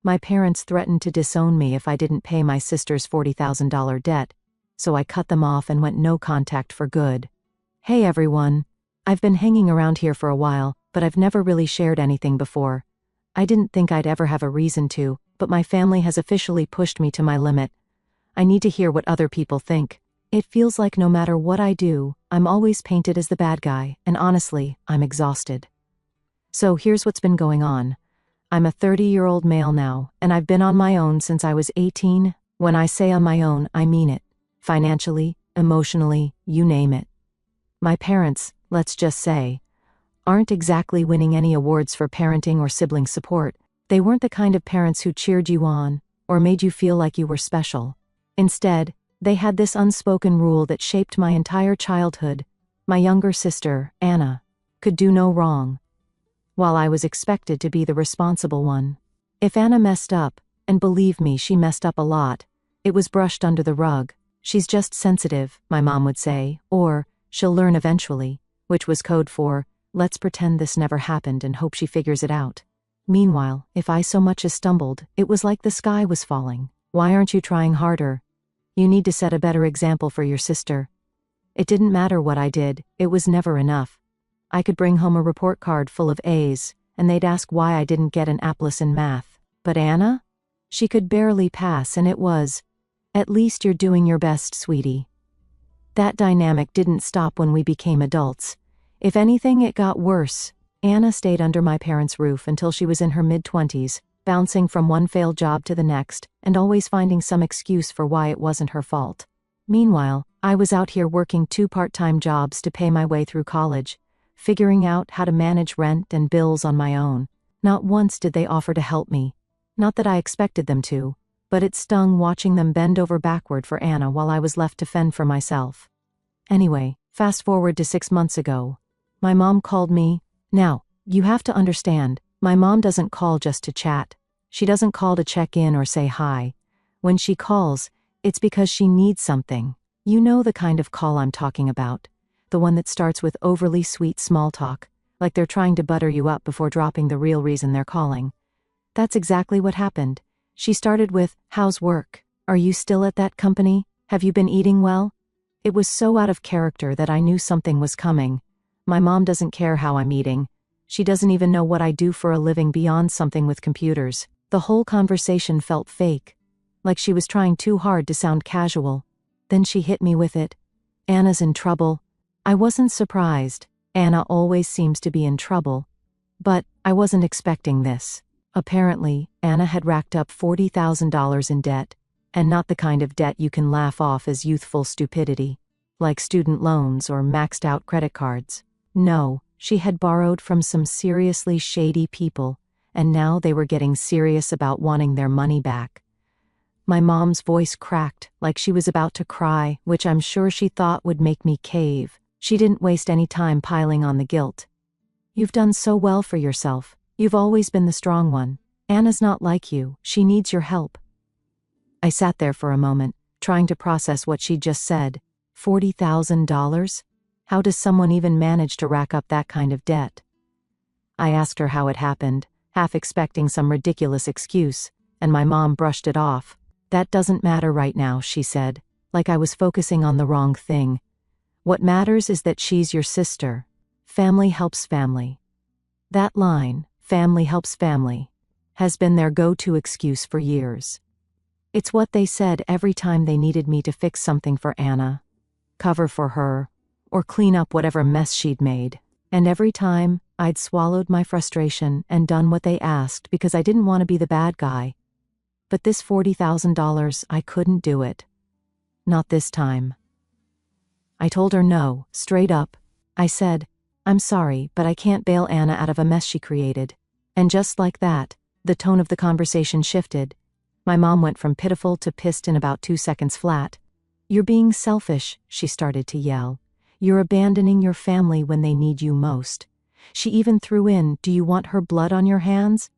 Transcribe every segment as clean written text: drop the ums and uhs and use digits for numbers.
My parents threatened to disown me if I didn't pay my sister's $40,000 debt, so I cut them off and went no contact for good. Hey everyone. I've been hanging around here for a while, but I've never really shared anything before. I didn't think I'd ever have a reason to, but my family has officially pushed me to my limit. I need to hear what other people think. It feels like no matter what I do, I'm always painted as the bad guy, and honestly, I'm exhausted. So here's what's been going on. I'm a 30-year-old male now, and I've been on my own since I was 18. When I say on my own, I mean it. Financially, emotionally, you name it. My parents, let's just say, aren't exactly winning any awards for parenting or sibling support. They weren't the kind of parents who cheered you on, or made you feel like you were special. Instead, they had this unspoken rule that shaped my entire childhood. My younger sister, Anna, could do no wrong, while I was expected to be the responsible one. If Anna messed up, and believe me, she messed up a lot, it was brushed under the rug. She's just sensitive, my mom would say, or, she'll learn eventually, which was code for, let's pretend this never happened and hope she figures it out. Meanwhile, if I so much as stumbled, it was like the sky was falling. Why aren't you trying harder? You need to set a better example for your sister. It didn't matter what I did, it was never enough. I could bring home a report card full of A's, and they'd ask why I didn't get an A+ in math. But Anna? She could barely pass, and it was, at least you're doing your best, sweetie. That dynamic didn't stop when we became adults. If anything, it got worse. Anna stayed under my parents' roof until she was in her mid-20s, bouncing from one failed job to the next, and always finding some excuse for why it wasn't her fault. Meanwhile, I was out here working 2 part-time jobs to pay my way through college, figuring out how to manage rent and bills on my own. Not once did they offer to help me. Not that I expected them to, but it stung watching them bend over backward for Anna while I was left to fend for myself. Anyway, fast forward to 6 months ago. My mom called me. Now, you have to understand, my mom doesn't call just to chat. She doesn't call to check in or say hi. When she calls, it's because she needs something. You know the kind of call I'm talking about. The one that starts with overly sweet small talk, like they're trying to butter you up before dropping the real reason they're calling. That's exactly what happened. She started with, "How's work? Are you still at that company? Have you been eating well?" It was so out of character that I knew something was coming. My mom doesn't care how I'm eating. She doesn't even know what I do for a living beyond something with computers. The whole conversation felt fake, like she was trying too hard to sound casual. Then she hit me with it. Anna's in trouble. I wasn't surprised. Anna always seems to be in trouble. But I wasn't expecting this. Apparently, Anna had racked up $40,000 in debt, and not the kind of debt you can laugh off as youthful stupidity, like student loans or maxed-out credit cards. No, she had borrowed from some seriously shady people, and now they were getting serious about wanting their money back. My mom's voice cracked, like she was about to cry, which I'm sure she thought would make me cave. She didn't waste any time piling on the guilt. "You've done so well for yourself. You've always been the strong one. Anna's not like you. She needs your help." I sat there for a moment, trying to process what she'd just said. $40,000? How does someone even manage to rack up that kind of debt? I asked her how it happened, half expecting some ridiculous excuse, and my mom brushed it off. "That doesn't matter right now," she said, like I was focusing on the wrong thing. "What matters is that she's your sister. Family helps family." That line, "family helps family," has been their go-to excuse for years. It's what they said every time they needed me to fix something for Anna, cover for her, or clean up whatever mess she'd made. And every time, I'd swallowed my frustration and done what they asked because I didn't want to be the bad guy. But this $40,000, I couldn't do it. Not this time. I told her no, straight up. I said, "I'm sorry, but I can't bail Anna out of a mess she created." And just like that, the tone of the conversation shifted. My mom went from pitiful to pissed in about 2 seconds flat. "You're being selfish," she started to yell. "You're abandoning your family when they need you most." She even threw in, "Do you want her blood on your hands?"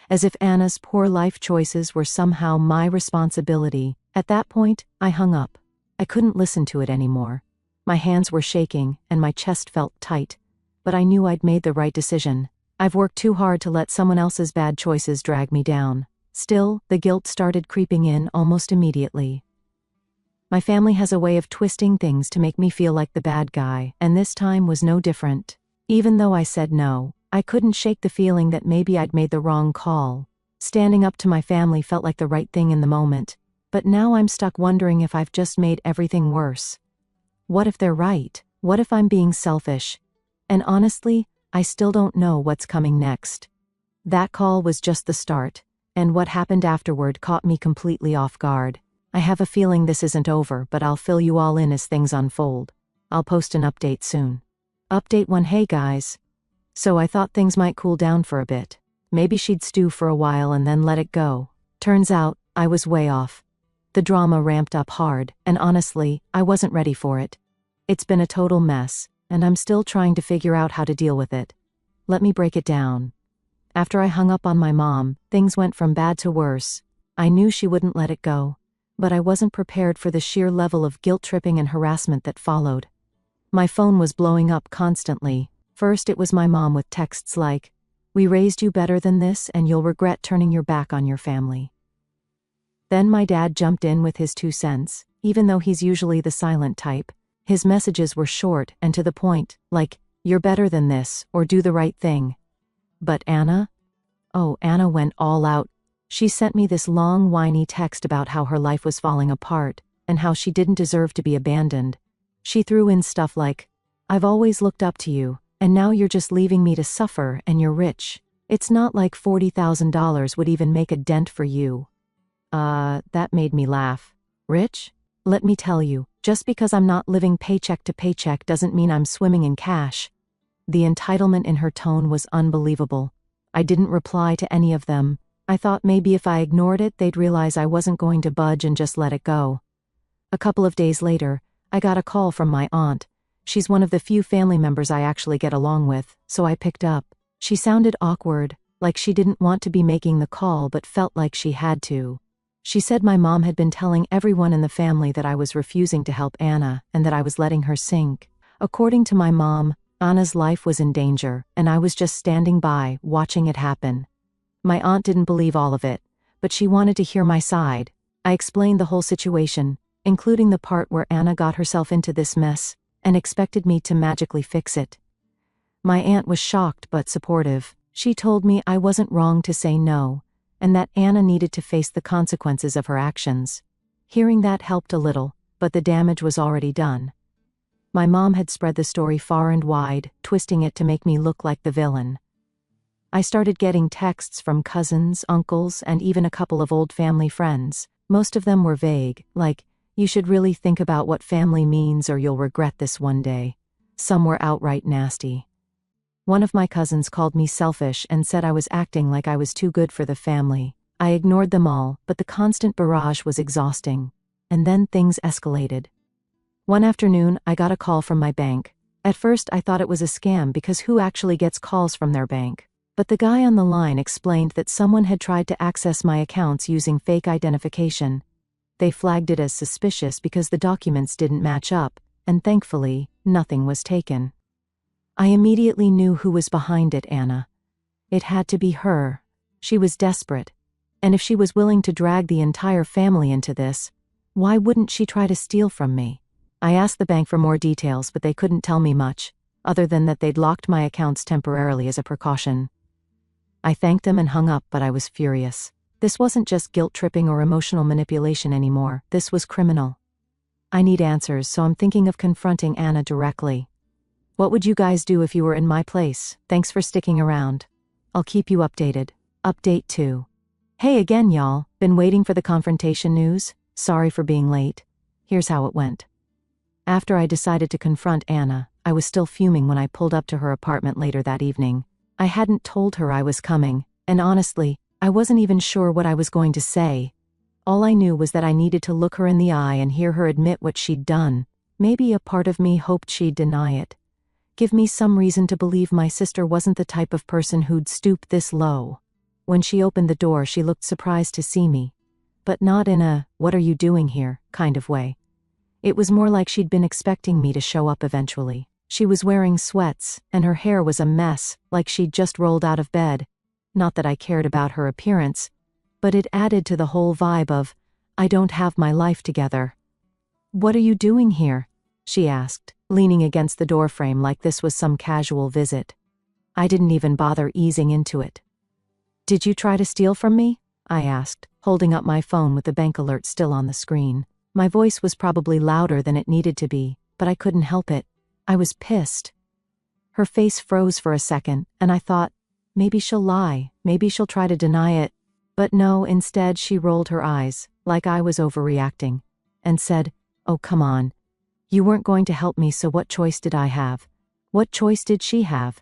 As if Anna's poor life choices were somehow my responsibility. At that point, I hung up. I couldn't listen to it anymore. My hands were shaking, and my chest felt tight. But I knew I'd made the right decision. I've worked too hard to let someone else's bad choices drag me down. Still, the guilt started creeping in almost immediately. My family has a way of twisting things to make me feel like the bad guy, and this time was no different. Even though I said no, I couldn't shake the feeling that maybe I'd made the wrong call. Standing up to my family felt like the right thing in the moment, but now I'm stuck wondering if I've just made everything worse. What if they're right? What if I'm being selfish? And honestly, I still don't know what's coming next. That call was just the start, and what happened afterward caught me completely off guard. I have a feeling this isn't over, but I'll fill you all in as things unfold. I'll post an update soon. Update 1. Hey guys. So I thought things might cool down for a bit. Maybe she'd stew for a while and then let it go. Turns out, I was way off. The drama ramped up hard, and honestly, I wasn't ready for it. It's been a total mess, and I'm still trying to figure out how to deal with it. Let me break it down. After I hung up on my mom, things went from bad to worse. I knew she wouldn't let it go, but I wasn't prepared for the sheer level of guilt-tripping and harassment that followed. My phone was blowing up constantly. First it was my mom with texts like, "We raised you better than this and you'll regret turning your back on your family." Then my dad jumped in with his 2 cents, even though he's usually the silent type. His messages were short and to the point, like, "You're better than this," or "Do the right thing." But Anna? Oh, Anna went all out. She sent me this long, whiny text about how her life was falling apart, and how she didn't deserve to be abandoned. She threw in stuff like, "I've always looked up to you, and now you're just leaving me to suffer, and you're rich. It's not like $40,000 would even make a dent for you." That made me laugh. Rich? Let me tell you, just because I'm not living paycheck to paycheck doesn't mean I'm swimming in cash. The entitlement in her tone was unbelievable. I didn't reply to any of them. I thought maybe if I ignored it, they'd realize I wasn't going to budge and just let it go. A couple of days later, I got a call from my aunt. She's one of the few family members I actually get along with, so I picked up. She sounded awkward, like she didn't want to be making the call but felt like she had to. She said my mom had been telling everyone in the family that I was refusing to help Anna and that I was letting her sink. According to my mom, Anna's life was in danger, and I was just standing by, watching it happen. My aunt didn't believe all of it, but she wanted to hear my side. I explained the whole situation, including the part where Anna got herself into this mess, and expected me to magically fix it. My aunt was shocked but supportive. She told me I wasn't wrong to say no, and that Anna needed to face the consequences of her actions. Hearing that helped a little, but the damage was already done. My mom had spread the story far and wide, twisting it to make me look like the villain. I started getting texts from cousins, uncles, and even a couple of old family friends. Most of them were vague, like, "You should really think about what family means or you'll regret this one day." Some were outright nasty. One of my cousins called me selfish and said I was acting like I was too good for the family. I ignored them all, but the constant barrage was exhausting. And then things escalated. One afternoon, I got a call from my bank. At first, I thought it was a scam because who actually gets calls from their bank? But the guy on the line explained that someone had tried to access my accounts using fake identification. They flagged it as suspicious because the documents didn't match up, and thankfully, nothing was taken. I immediately knew who was behind it, Anna. It had to be her. She was desperate. And if she was willing to drag the entire family into this, why wouldn't she try to steal from me? I asked the bank for more details, but they couldn't tell me much, other than that they'd locked my accounts temporarily as a precaution. I thanked them and hung up, but I was furious. This wasn't just guilt-tripping or emotional manipulation anymore. This was criminal. I need answers, so I'm thinking of confronting Anna directly. What would you guys do if you were in my place? Thanks for sticking around. I'll keep you updated. Update 2. Hey again, y'all. Been waiting for the confrontation news? Sorry for being late. Here's how it went. After I decided to confront Anna, I was still fuming when I pulled up to her apartment later that evening. I hadn't told her I was coming, and honestly, I wasn't even sure what I was going to say. All I knew was that I needed to look her in the eye and hear her admit what she'd done. Maybe a part of me hoped she'd deny it. Give me some reason to believe my sister wasn't the type of person who'd stoop this low. When she opened the door, she looked surprised to see me, but not in a "what are you doing here" kind of way. It was more like she'd been expecting me to show up eventually. She was wearing sweats, and her hair was a mess, like she'd just rolled out of bed. Not that I cared about her appearance, but it added to the whole vibe of, I don't have my life together. "What are you doing here?" she asked, leaning against the doorframe like this was some casual visit. I didn't even bother easing into it. "Did you try to steal from me?" I asked, holding up my phone with the bank alert still on the screen. My voice was probably louder than it needed to be, but I couldn't help it. I was pissed. Her face froze for a second, and I thought, maybe she'll lie, maybe she'll try to deny it. But no, instead she rolled her eyes, like I was overreacting, and said, "Oh, come on. You weren't going to help me, so what choice did I have? What choice did she have?"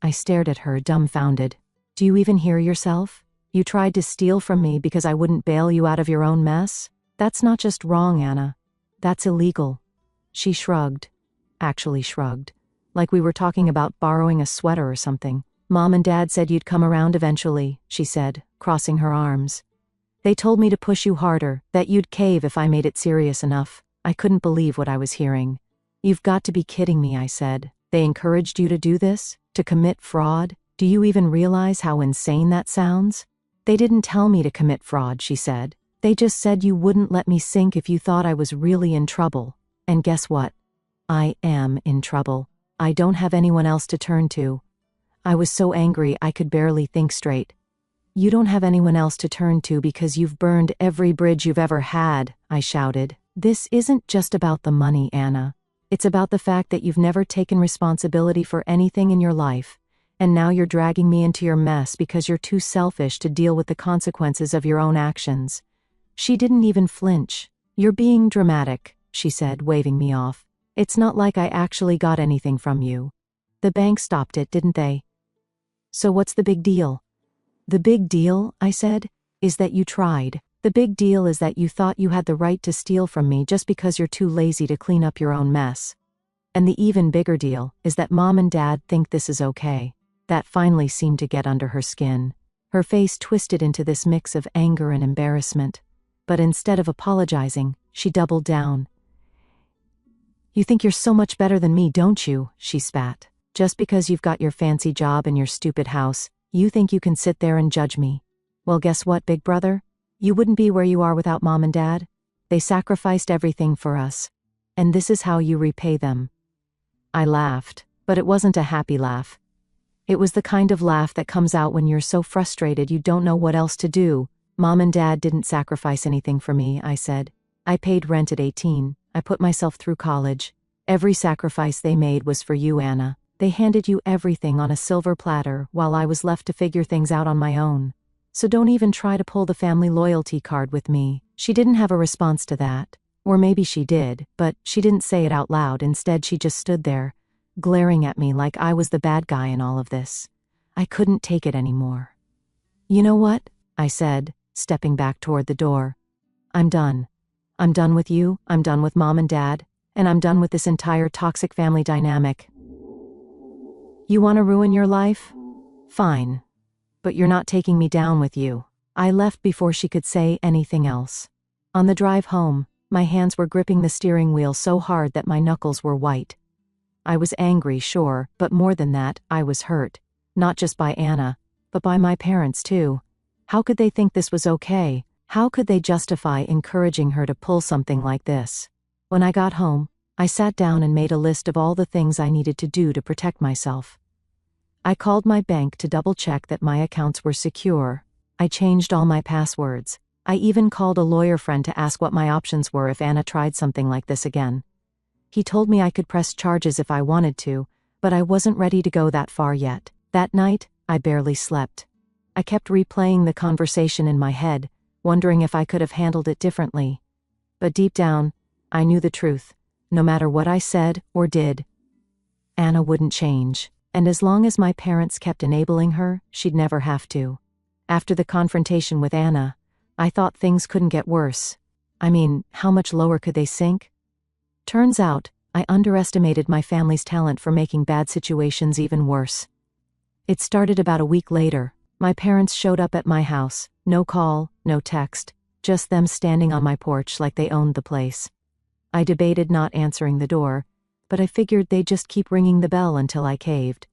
I stared at her, dumbfounded. "Do you even hear yourself? You tried to steal from me because I wouldn't bail you out of your own mess? That's not just wrong, Anna. That's illegal." She shrugged. Actually shrugged. Like we were talking about borrowing a sweater or something. "Mom and Dad said you'd come around eventually," she said, crossing her arms. "They told me to push you harder, that you'd cave if I made it serious enough." I couldn't believe what I was hearing. "You've got to be kidding me," I said. "They encouraged you to do this? To commit fraud? Do you even realize how insane that sounds?" "They didn't tell me to commit fraud," she said. "They just said you wouldn't let me sink if you thought I was really in trouble. And guess what? I am in trouble. I don't have anyone else to turn to." I was so angry I could barely think straight. "You don't have anyone else to turn to because you've burned every bridge you've ever had," I shouted. "This isn't just about the money, Anna. It's about the fact that you've never taken responsibility for anything in your life, and now you're dragging me into your mess because you're too selfish to deal with the consequences of your own actions." She didn't even flinch. "You're being dramatic," she said, waving me off. "It's not like I actually got anything from you. The bank stopped it, didn't they? So what's the big deal?" "The big deal," I said, "is that you tried. The big deal is that you thought you had the right to steal from me just because you're too lazy to clean up your own mess. And the even bigger deal is that Mom and Dad think this is okay." That finally seemed to get under her skin. Her face twisted into this mix of anger and embarrassment. But instead of apologizing, she doubled down. "You think you're so much better than me, don't you?" she spat. "Just because you've got your fancy job and your stupid house, you think you can sit there and judge me. Well, guess what, big brother? You wouldn't be where you are without Mom and Dad. They sacrificed everything for us. And this is how you repay them." I laughed, but it wasn't a happy laugh. It was the kind of laugh that comes out when you're so frustrated you don't know what else to do. "Mom and Dad didn't sacrifice anything for me," I said. "I paid rent at 18. I put myself through college. Every sacrifice they made was for you, Anna. They handed you everything on a silver platter while I was left to figure things out on my own. So don't even try to pull the family loyalty card with me." She didn't have a response to that. Or maybe she did, but she didn't say it out loud. Instead, she just stood there, glaring at me like I was the bad guy in all of this. I couldn't take it anymore. "You know what?" I said, stepping back toward the door. "I'm done. I'm done with you, I'm done with Mom and Dad, and I'm done with this entire toxic family dynamic. You want to ruin your life? Fine. But you're not taking me down with you." I left before she could say anything else. On the drive home, my hands were gripping the steering wheel so hard that my knuckles were white. I was angry, sure, but more than that, I was hurt. Not just by Anna, but by my parents too. How could they think this was okay? How could they justify encouraging her to pull something like this? When I got home, I sat down and made a list of all the things I needed to do to protect myself. I called my bank to double-check that my accounts were secure. I changed all my passwords. I even called a lawyer friend to ask what my options were if Anna tried something like this again. He told me I could press charges if I wanted to, but I wasn't ready to go that far yet. That night, I barely slept. I kept replaying the conversation in my head, wondering if I could have handled it differently. But deep down, I knew the truth. No matter what I said or did, Anna wouldn't change. And as long as my parents kept enabling her, she'd never have to. After the confrontation with Anna, I thought things couldn't get worse. I mean, how much lower could they sink? Turns out, I underestimated my family's talent for making bad situations even worse. It started about a week later. My parents showed up at my house. No call, no text, just them standing on my porch like they owned the place. I debated not answering the door, but I figured they'd just keep ringing the bell until I caved.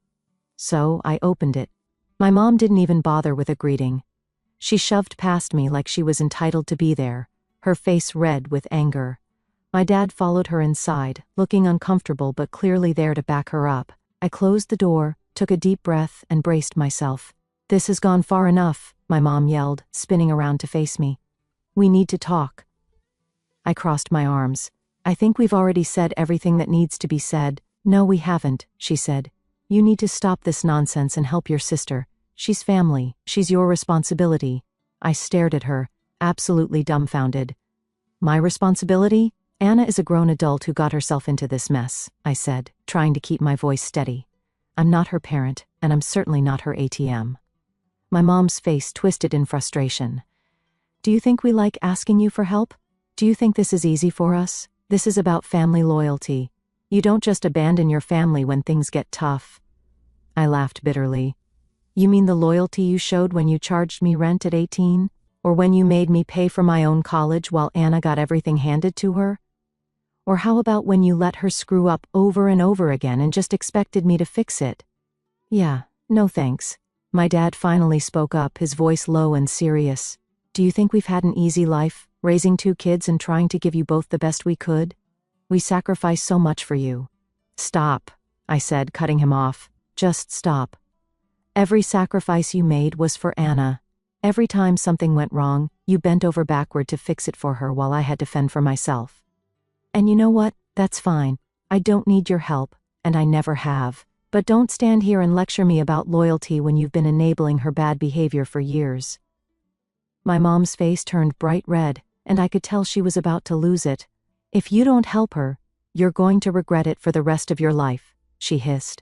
So I opened it. My mom didn't even bother with a greeting. She shoved past me like she was entitled to be there, her face red with anger. My dad followed her inside, looking uncomfortable but clearly there to back her up. I closed the door, took a deep breath, and braced myself. "This has gone far enough," my mom yelled, spinning around to face me. "We need to talk." I crossed my arms. "I think we've already said everything that needs to be said." "No, we haven't," she said. "You need to stop this nonsense and help your sister. She's family. She's your responsibility." I stared at her, absolutely dumbfounded. "My responsibility? Anna is a grown adult who got herself into this mess," I said, trying to keep my voice steady. "I'm not her parent, and I'm certainly not her ATM." My mom's face twisted in frustration. "Do you think we like asking you for help? Do you think this is easy for us? This is about family loyalty. You don't just abandon your family when things get tough." I laughed bitterly. "You mean the loyalty you showed when you charged me rent at 18? Or when you made me pay for my own college while Anna got everything handed to her? Or how about when you let her screw up over and over again and just expected me to fix it?" "Yeah, no thanks." My dad finally spoke up, his voice low and serious. "Do you think we've had an easy life, raising 2 kids and trying to give you both the best we could? We sacrificed so much for you." "Stop," I said, cutting him off. "Just stop. Every sacrifice you made was for Anna. Every time something went wrong, you bent over backward to fix it for her while I had to fend for myself. And you know what? That's fine. I don't need your help, and I never have. But don't stand here and lecture me about loyalty when you've been enabling her bad behavior for years." My mom's face turned bright red, and I could tell she was about to lose it. "If you don't help her, you're going to regret it for the rest of your life," she hissed.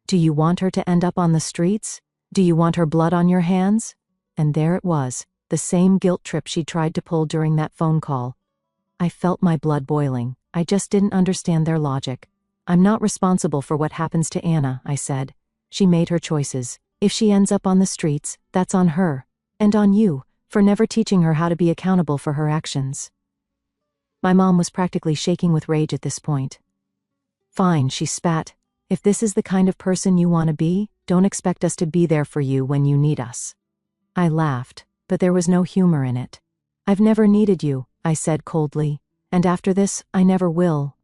"Do you want her to end up on the streets? Do you want her blood on your hands?" And there it was, the same guilt trip she tried to pull during that phone call. I felt my blood boiling. I just didn't understand their logic. "I'm not responsible for what happens to Anna," I said. "She made her choices. If she ends up on the streets, that's on her. And on you, for never teaching her how to be accountable for her actions." My mom was practically shaking with rage at this point. "Fine," she spat. "If this is the kind of person you want to be, don't expect us to be there for you when you need us." I laughed, but there was no humor in it. "I've never needed you," I said coldly, "and after this, I never will."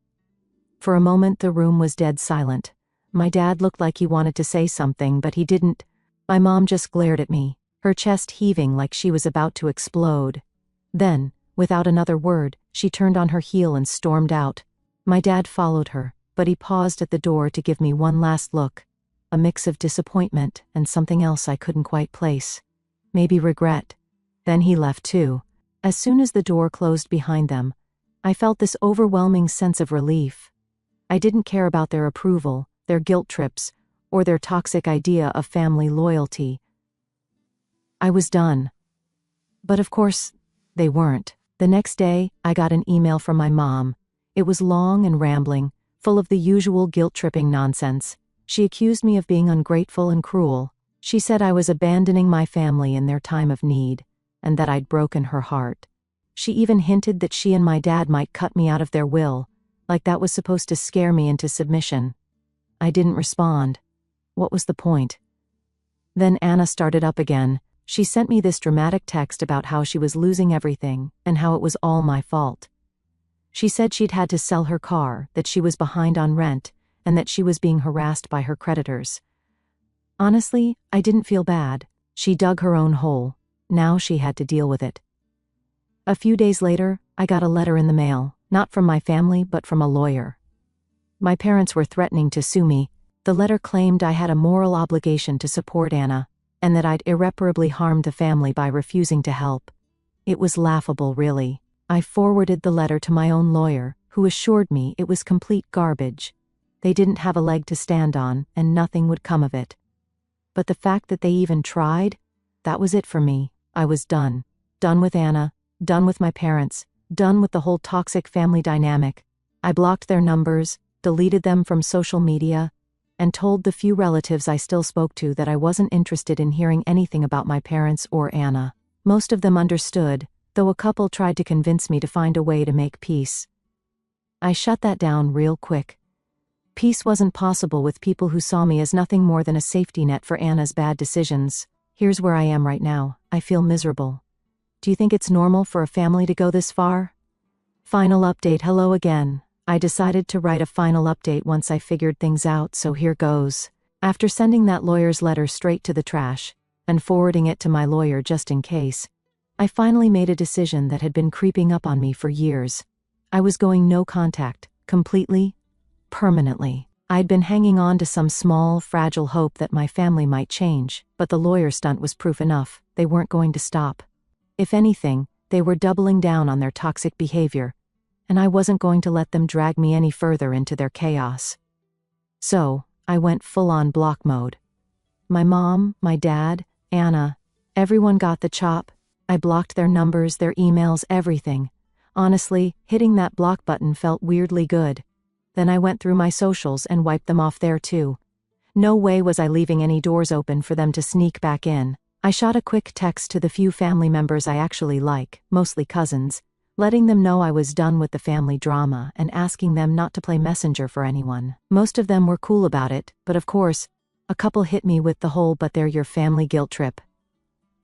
For a moment the room was dead silent. My dad looked like he wanted to say something, but he didn't. My mom just glared at me, her chest heaving like she was about to explode. Then, without another word, she turned on her heel and stormed out. My dad followed her, but he paused at the door to give me one last look, a mix of disappointment and something else I couldn't quite place. Maybe regret. Then he left too. As soon as the door closed behind them, I felt this overwhelming sense of relief. I didn't care about their approval, their guilt trips, or their toxic idea of family loyalty. I was done. But of course, they weren't. The next day, I got an email from my mom. It was long and rambling, full of the usual guilt-tripping nonsense. She accused me of being ungrateful and cruel. She said I was abandoning my family in their time of need, and that I'd broken her heart. She even hinted that she and my dad might cut me out of their will, like that was supposed to scare me into submission. I didn't respond. What was the point? Then Anna started up again. She sent me this dramatic text about how she was losing everything and how it was all my fault. She said she'd had to sell her car, that she was behind on rent, and that she was being harassed by her creditors. Honestly, I didn't feel bad. She dug her own hole. Now she had to deal with it. A few days later, I got a letter in the mail, not from my family but from a lawyer. My parents were threatening to sue me. The letter claimed I had a moral obligation to support Anna, and that I'd irreparably harmed the family by refusing to help. It was laughable, really. I forwarded the letter to my own lawyer, who assured me it was complete garbage. They didn't have a leg to stand on, and nothing would come of it. But the fact that they even tried, that was it for me. I was done. Done with Anna, done with my parents, done with the whole toxic family dynamic. I blocked their numbers, deleted them from social media, and told the few relatives I still spoke to that I wasn't interested in hearing anything about my parents or Anna. Most of them understood, though a couple tried to convince me to find a way to make peace. I shut that down real quick. Peace wasn't possible with people who saw me as nothing more than a safety net for Anna's bad decisions. Here's where I am right now. I feel miserable. Do you think it's normal for a family to go this far? Final update. Hello again. I decided to write a final update once I figured things out, so here goes. After sending that lawyer's letter straight to the trash, and forwarding it to my lawyer just in case, I finally made a decision that had been creeping up on me for years. I was going no contact, completely, permanently. I'd been hanging on to some small, fragile hope that my family might change, but the lawyer stunt was proof enough. They weren't going to stop. If anything, they were doubling down on their toxic behavior, and I wasn't going to let them drag me any further into their chaos. So, I went full-on block mode. My mom, my dad, Anna, everyone got the chop. I blocked their numbers, their emails, everything. Honestly, hitting that block button felt weirdly good. Then I went through my socials and wiped them off there too. No way was I leaving any doors open for them to sneak back in. I shot a quick text to the few family members I actually like, mostly cousins, letting them know I was done with the family drama and asking them not to play messenger for anyone. Most of them were cool about it, but of course, a couple hit me with the whole "but they're your family" guilt trip.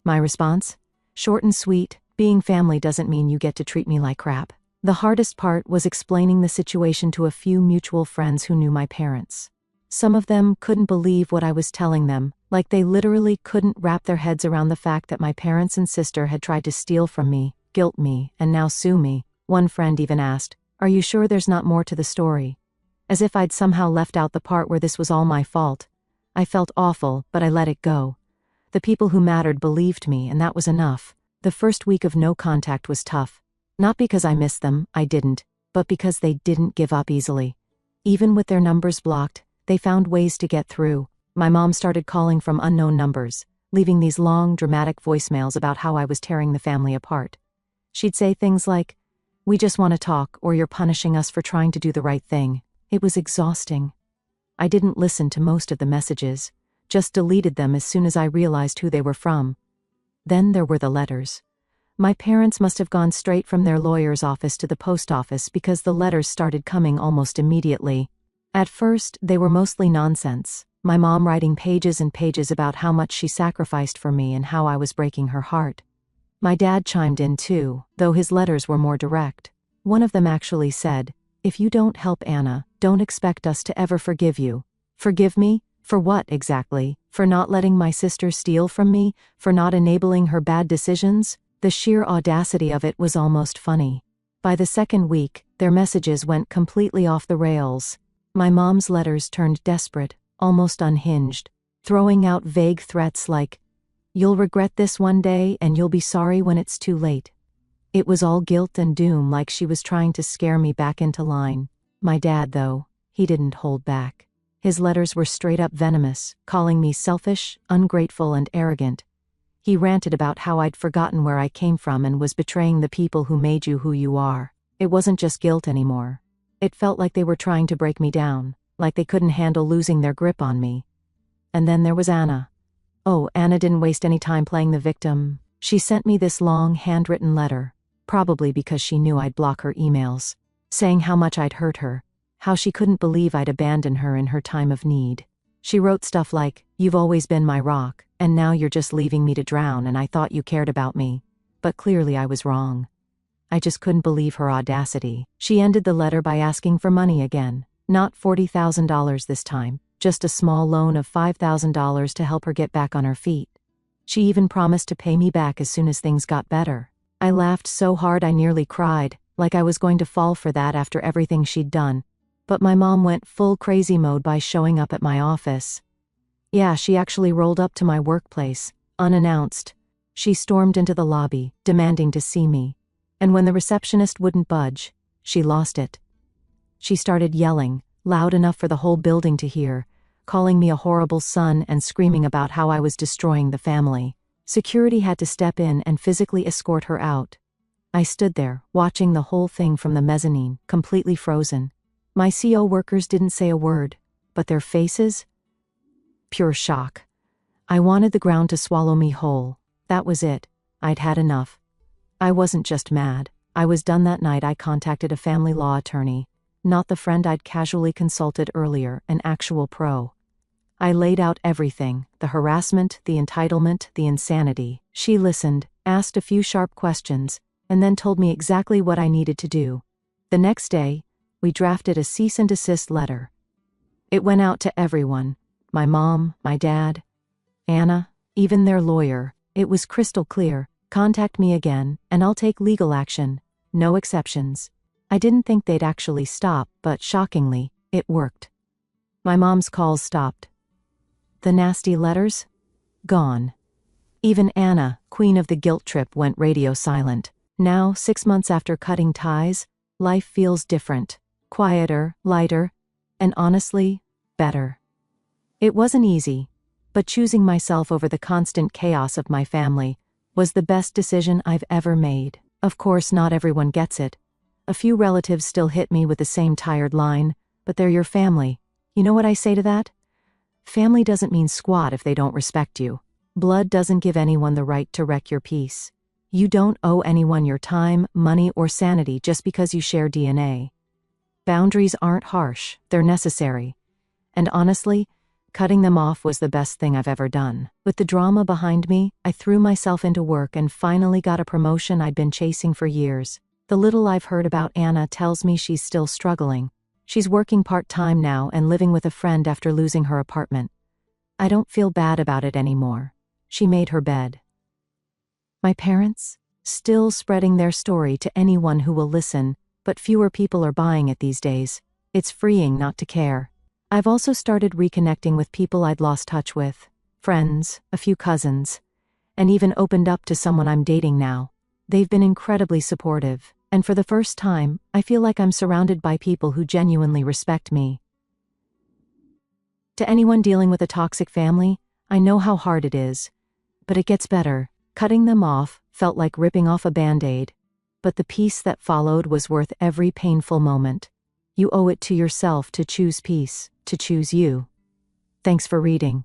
My response? Short and sweet: being family doesn't mean you get to treat me like crap. The hardest part was explaining the situation to a few mutual friends who knew my parents. Some of them couldn't believe what I was telling them, like they literally couldn't wrap their heads around the fact that my parents and sister had tried to steal from me, guilt me, and now sue me. One friend even asked, "Are you sure there's not more to the story?" As if I'd somehow left out the part where this was all my fault. I felt awful, but I let it go. The people who mattered believed me, and that was enough. The first week of no contact was tough. Not because I missed them, I didn't, but because they didn't give up easily. Even with their numbers blocked, they found ways to get through. My mom started calling from unknown numbers, leaving these long, dramatic voicemails about how I was tearing the family apart. She'd say things like, "We just want to talk," or "You're punishing us for trying to do the right thing." It was exhausting. I didn't listen to most of the messages, just deleted them as soon as I realized who they were from. Then there were the letters. My parents must have gone straight from their lawyer's office to the post office because the letters started coming almost immediately. At first, they were mostly nonsense. My mom writing pages and pages about how much she sacrificed for me and how I was breaking her heart. My dad chimed in too, though his letters were more direct. One of them actually said, "If you don't help Anna, don't expect us to ever forgive you." Forgive me? For what exactly? For not letting my sister steal from me? For not enabling her bad decisions? The sheer audacity of it was almost funny. By the second week, their messages went completely off the rails. My mom's letters turned desperate, almost unhinged, throwing out vague threats like, "You'll regret this one day and you'll be sorry when it's too late." It was all guilt and doom, like she was trying to scare me back into line. My dad, though, he didn't hold back. His letters were straight up venomous, calling me selfish, ungrateful, and arrogant. He ranted about how I'd forgotten where I came from and was betraying the people who made you who you are. It wasn't just guilt anymore. It felt like they were trying to break me down, like they couldn't handle losing their grip on me. And then there was Anna. Oh, Anna didn't waste any time playing the victim. She sent me this long, handwritten letter, probably because she knew I'd block her emails, saying how much I'd hurt her, how she couldn't believe I'd abandon her in her time of need. She wrote stuff like, "You've always been my rock, and now you're just leaving me to drown, and I thought you cared about me." But clearly I was wrong. I just couldn't believe her audacity. She ended the letter by asking for money again. Not $40,000 this time, just a small loan of $5,000 to help her get back on her feet. She even promised to pay me back as soon as things got better. I laughed so hard I nearly cried, like I was going to fall for that after everything she'd done. But my mom went full crazy mode by showing up at my office. Yeah, she actually rolled up to my workplace, unannounced. She stormed into the lobby, demanding to see me. And when the receptionist wouldn't budge, she lost it. She started yelling, loud enough for the whole building to hear, calling me a horrible son and screaming about how I was destroying the family. Security had to step in and physically escort her out. I stood there, watching the whole thing from the mezzanine, completely frozen. My CO workers didn't say a word, but their faces? Pure shock. I wanted the ground to swallow me whole. That was it. I'd had enough. I wasn't just mad. I was done. That night I contacted a family law attorney, not the friend I'd casually consulted earlier, an actual pro. I laid out everything, the harassment, the entitlement, the insanity. She listened, asked a few sharp questions, and then told me exactly what I needed to do. The next day, we drafted a cease and desist letter. It went out to everyone, my mom, my dad, Anna, even their lawyer. It was crystal clear: contact me again, and I'll take legal action. No exceptions. I didn't think they'd actually stop, but shockingly, it worked. My mom's calls stopped. The nasty letters? Gone. Even Anna, queen of the guilt trip, went radio silent. Now, 6 months after cutting ties, life feels different. Quieter, lighter, and honestly, better. It wasn't easy, but choosing myself over the constant chaos of my family was the best decision I've ever made. Of course, not everyone gets it. A few relatives still hit me with the same tired line, but they're your family. You know what I say to that? Family doesn't mean squat if they don't respect you. Blood doesn't give anyone the right to wreck your peace. You don't owe anyone your time, money, or sanity just because you share DNA. Boundaries aren't harsh, they're necessary. And honestly, cutting them off was the best thing I've ever done. With the drama behind me, I threw myself into work and finally got a promotion I'd been chasing for years. The little I've heard about Anna tells me she's still struggling. She's working part-time now and living with a friend after losing her apartment. I don't feel bad about it anymore. She made her bed. My parents? Still spreading their story to anyone who will listen, but fewer people are buying it these days. It's freeing not to care. I've also started reconnecting with people I'd lost touch with. Friends, a few cousins, and even opened up to someone I'm dating now. They've been incredibly supportive, and for the first time, I feel like I'm surrounded by people who genuinely respect me. To anyone dealing with a toxic family, I know how hard it is, but it gets better. Cutting them off felt like ripping off a Band-Aid, but the peace that followed was worth every painful moment. You owe it to yourself to choose peace, to choose you. Thanks for reading.